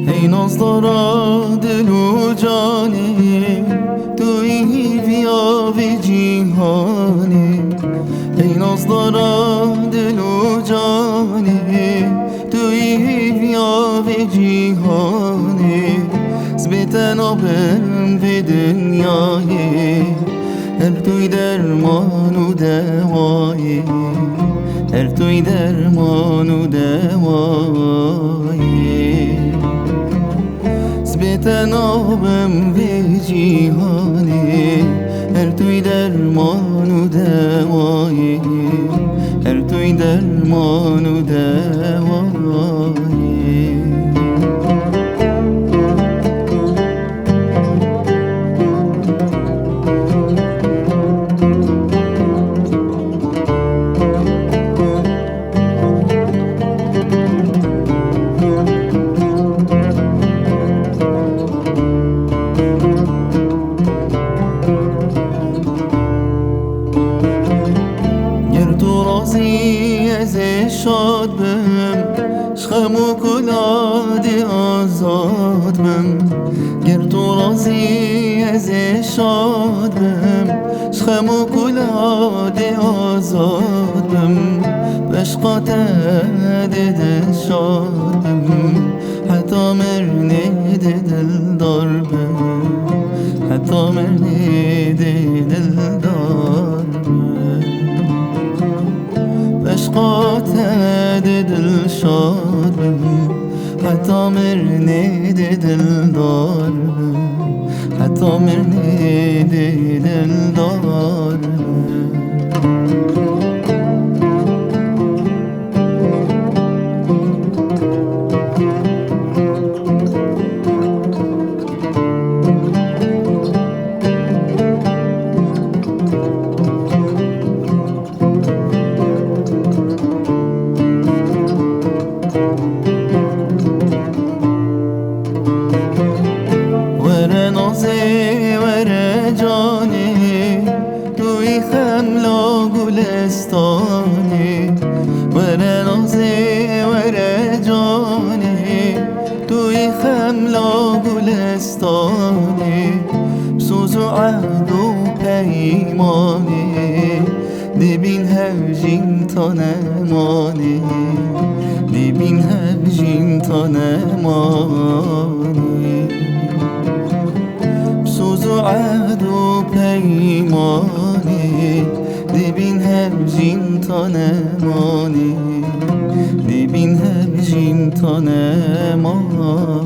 ای نازدارا دل و جانی، تویی بیا به جیهانی. ای نازدارا دل و جانی، تویی بیا به جیهانی. زبیتن آبم به دنیایی، هر توی درمان و دوایی، هر توی درمان و دوایی. زبیتن آبم به جیهانی، هر توی درمان و دوایی، هر توی درمان و دوایی. از شاد بم، شخم و کلادی آزاد بم. گر تو راضی از شاد بم، شخم و کلادی آزاد بم. بشقات دل شاد بم، حتی مرنی دل دار بم، حتی مرنی دل دار بم. عشقات دل شاد بم، حتی مرنی دل دار بم، حتی مرنی دل دار بم. ور جانی، توی خملا گلستانی. ور نازی ور جانی، توی خملا گلستانی. سوز و عهد و پیمانی، دبین هفجین تا نمانی، دبین هفجین تا نمانی. سوز و عهد و پیمانی، دبین هفجین تا نمانی، دبین هفجین تا نمانی.